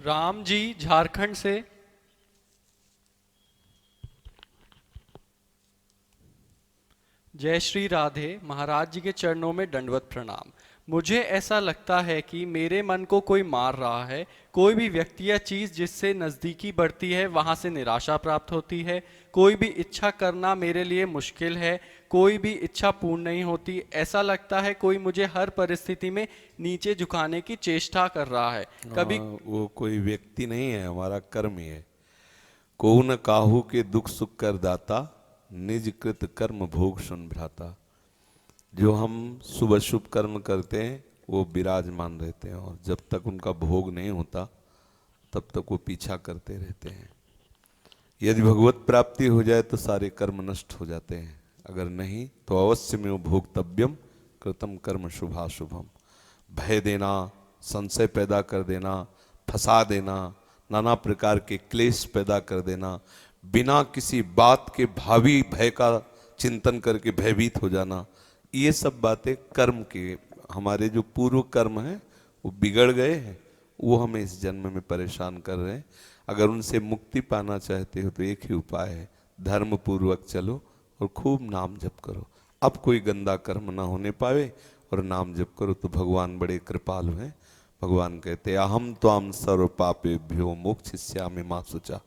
राम जी झारखंड से। जय श्री राधे। महाराज जी के चरणों में दंडवत प्रणाम। मुझे ऐसा लगता है कि मेरे मन को कोई मार रहा है। कोई भी व्यक्ति या चीज़ जिससे नज़दीकी बढ़ती है वहाँ से निराशा प्राप्त होती है। कोई भी इच्छा करना मेरे लिए मुश्किल है। कोई भी इच्छा पूर्ण नहीं होती। ऐसा लगता है कोई मुझे हर परिस्थिति में नीचे झुकाने की चेष्टा कर रहा है। कभी वो कोई व्यक्ति नहीं है, हमारा कर्म ही है। को न काहू के दुख सुख कर दाता, निज कृत कर्म भोग सुन भ्राता। जो हम शुभ शुभ कर्म करते हैं वो विराजमान रहते हैं, और जब तक उनका भोग नहीं होता तब तक वो पीछा करते रहते हैं। यदि भगवत प्राप्ति हो जाए तो सारे कर्म नष्ट हो जाते हैं, अगर नहीं तो अवश्य में वो भोक्तव्यम कृतम कर्म शुभाशुभम। भय देना, संशय पैदा कर देना, फंसा देना, नाना प्रकार के क्लेश पैदा कर देना, बिना किसी बात के भावी भय का चिंतन करके भयभीत हो जाना, ये सब बातें कर्म के, हमारे जो पूर्व कर्म हैं वो बिगड़ गए हैं, वो हमें इस जन्म में परेशान कर रहे हैं। अगर उनसे मुक्ति पाना चाहते हो तो एक ही उपाय है, धर्म पूर्वक चलो और खूब नाम जप करो। अब कोई गंदा कर्म ना होने पावे और नाम जप करो तो भगवान बड़े कृपालु हैं। भगवान कहते हैं अहम त्वाम सर्व पापेभ्यो मोक्षयिष्यामि मा शुचा।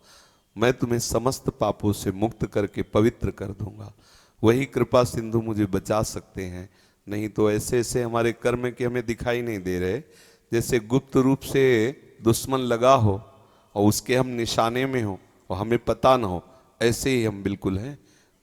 मैं तुम्हें समस्त पापों से मुक्त करके पवित्र कर दूंगा। वही कृपा सिंधु मुझे बचा सकते हैं, नहीं तो ऐसे ऐसे हमारे कर्म के हमें दिखाई नहीं दे रहे। जैसे गुप्त रूप से दुश्मन लगा हो और उसके हम निशाने में हो और हमें पता ना हो, ऐसे ही हम बिल्कुल हैं।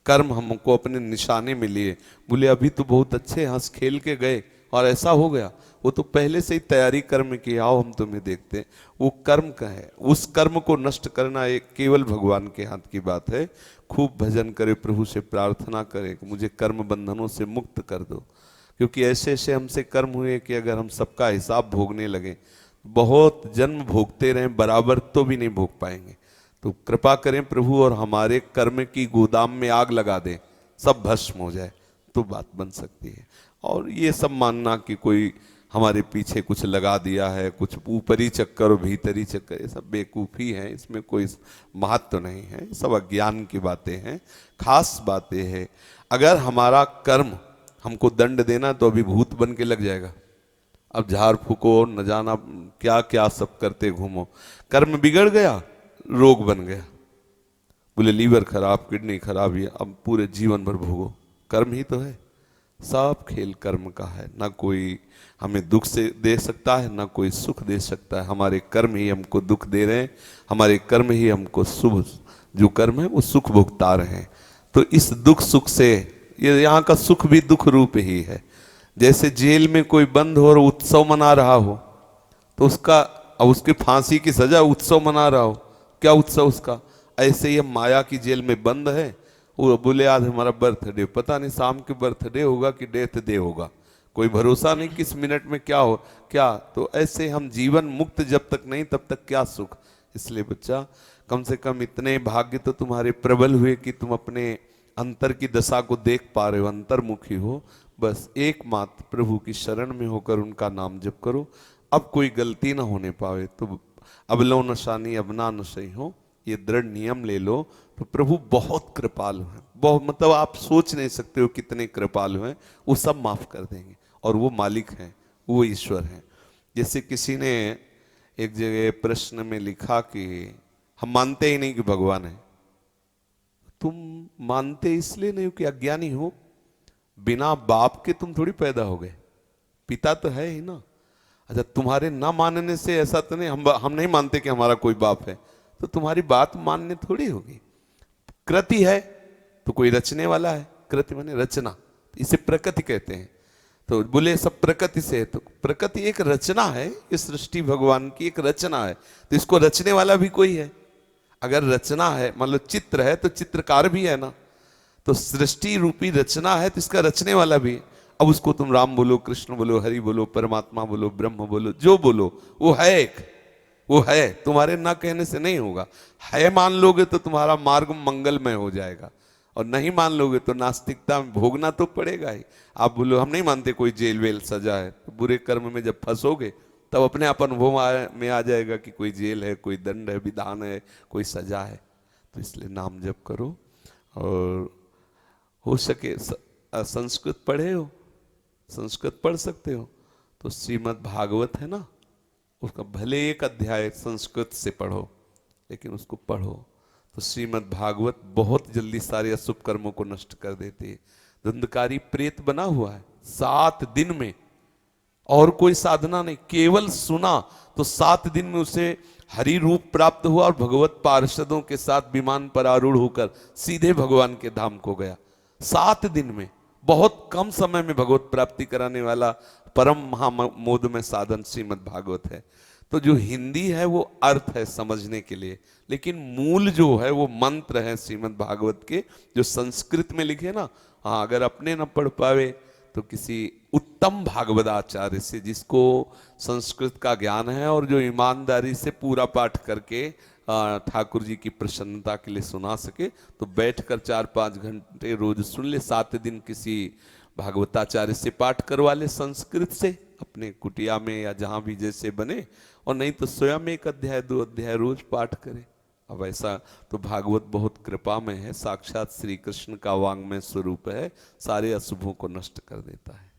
कर्म हमको अपने निशाने में लिए, बोले अभी तो बहुत अच्छे हंस खेल के गए और ऐसा हो गया, वो तो पहले से ही तैयारी कर्म की, आओ हम तुम्हें देखते हैं। वो कर्म का है, उस कर्म को नष्ट करना एक केवल भगवान के हाथ की बात है। खूब भजन करे, प्रभु से प्रार्थना करे कि मुझे कर्म बंधनों से मुक्त कर दो, क्योंकि ऐसे ऐसे हमसे कर्म हुए कि अगर हम सबका हिसाब भोगने लगे, बहुत जन्म भोगते रहें बराबर तो भी नहीं भोग पाएंगे। तो कृपा करें प्रभु और हमारे कर्म की गोदाम में आग लगा दें, सब भस्म हो जाए, तो बात बन सकती है। और ये सब मानना कि कोई हमारे पीछे कुछ लगा दिया है, कुछ ऊपरी चक्कर और भीतरी चक्कर, ये सब बेवकूफ़ी है, इसमें कोई महत्व नहीं है, ये सब अज्ञान की बातें हैं। खास बातें हैं, अगर हमारा कर्म हमको दंड देना तो अभी भूत बन के लग जाएगा। अब झाड़ फूको, न जाना क्या क्या सब करते घूमो, कर्म बिगड़ गया, रोग बन गया, बोले लीवर खराब, किडनी खराब, ये अब पूरे जीवन भर भोगो। कर्म ही तो है, सब खेल कर्म का है। ना कोई हमें दुख से दे सकता है, ना कोई सुख दे सकता है। हमारे कर्म ही हमको दुख दे रहे हैं, हमारे कर्म ही हमको शुभ जो कर्म है वो सुख भुगता रहे हैं। तो इस दुख सुख से, ये यहाँ का सुख भी दुख रूप ही है। जैसे जेल में कोई बंद हो और उत्सव मना रहा हो, तो उसका, अब उसकी फांसी की सजा, उत्सव मना रहा हो, क्या उत्सव उसका। ऐसे ही हम माया की जेल में बंद है, वो बोले आज हमारा बर्थडे, पता नहीं शाम के बर्थडे होगा कि डेथ डे होगा, कोई भरोसा नहीं किस मिनट में क्या हो क्या। तो ऐसे हम जीवन मुक्त जब तक नहीं तब तक क्या सुख। इसलिए बच्चा, कम से कम इतने भाग्य तो तुम्हारे प्रबल हुए कि तुम अपने अंतर की दशा को देख पा रहे हो, अंतर्मुखी हो। बस एकमात्र प्रभु की शरण में होकर उनका नाम जप करो। अब कोई गलती ना होने पावे, तो अबलो नशानी अबना न सही हो, ये दृढ़ नियम ले लो। तो प्रभु बहुत कृपालु हैं, बहुत, मतलब आप सोच नहीं सकते हो कितने कृपालु हैं। वो सब माफ कर देंगे, और वो मालिक हैं, वो ईश्वर हैं। जैसे किसी ने एक जगह प्रश्न में लिखा कि हम मानते ही नहीं कि भगवान है। तुम मानते इसलिए नहीं हो कि अज्ञानी हो, बिना बाप के तुम थोड़ी पैदा हो गए, पिता तो है ही ना। अच्छा, तुम्हारे ना मानने से ऐसा तो नहीं, हम नहीं मानते कि हमारा कोई बाप है, तो तुम्हारी बात मानने थोड़ी होगी। कृति है तो कोई रचने वाला है, कृति माने रचना, इसे प्रकृति कहते हैं। तो बोले सब प्रकृति से है, तो प्रकृति एक रचना है, इस सृष्टि भगवान की एक रचना है, तो इसको रचने वाला भी कोई है। अगर रचना है, मान लो चित्र है, तो चित्रकार भी है ना। तो सृष्टि रूपी रचना है तो इसका रचने वाला भी है। अब उसको तुम राम बोलो, कृष्ण बोलो, हरि बोलो, परमात्मा बोलो, ब्रह्म बोलो, जो बोलो, वो है एक, वो है, तुम्हारे ना कहने से नहीं होगा। है मान लोगे तो तुम्हारा मार्ग मंगलमय हो जाएगा, और नहीं मान लोगे तो नास्तिकता में भोगना तो पड़ेगा ही। आप बोलो हम नहीं मानते कोई जेल वेल सजा है, तो बुरे कर्म में जब फंसोगे तब अपने आप अनुभव में आ जाएगा कि कोई जेल है, कोई दंड है, विधान है, कोई सजा है। तो इसलिए नाम जप करो। और हो सके संस्कृत पढ़े हो, संस्कृत पढ़ सकते हो तो श्रीमद् भागवत है ना, उसका भले एक अध्याय संस्कृत से पढ़ो, लेकिन उसको पढ़ो। तो श्रीमद् भागवत बहुत जल्दी सारे अशुभ कर्मों को नष्ट कर देती है। धुंधकारी प्रेत बना हुआ है 7 दिन में, और कोई साधना नहीं, केवल सुना तो 7 दिन में उसे हरि रूप प्राप्त हुआ और भगवत पार्षदों के साथ विमान पर आरूढ़ होकर सीधे भगवान के धाम को गया। 7 दिन में, बहुत कम समय में भगवत प्राप्ति कराने वाला परम महामोदमय साधन श्रीमद् भागवत है। तो जो हिंदी है वो अर्थ है समझने के लिए, लेकिन मूल जो है वो मंत्र है श्रीमद् भागवत के, जो संस्कृत में लिखे ना। हाँ, अगर अपने न पढ़ पावे तो किसी उत्तम भागवताचार्य से, जिसको संस्कृत का ज्ञान है और जो ईमानदारी से पूरा पाठ करके ठाकुर जी की प्रसन्नता के लिए सुना सके, तो बैठकर 4-5 घंटे रोज सुन ले। 7 दिन किसी भागवताचार्य से पाठ करवा ले संस्कृत से, अपने कुटिया में या जहां भी जैसे बने, और नहीं तो स्वयं 1 अध्याय 2 अध्याय रोज पाठ करे। अब ऐसा तो भागवत बहुत कृपा में है, साक्षात श्री कृष्ण का वांग्मय स्वरूप है, सारे अशुभों को नष्ट कर देता है।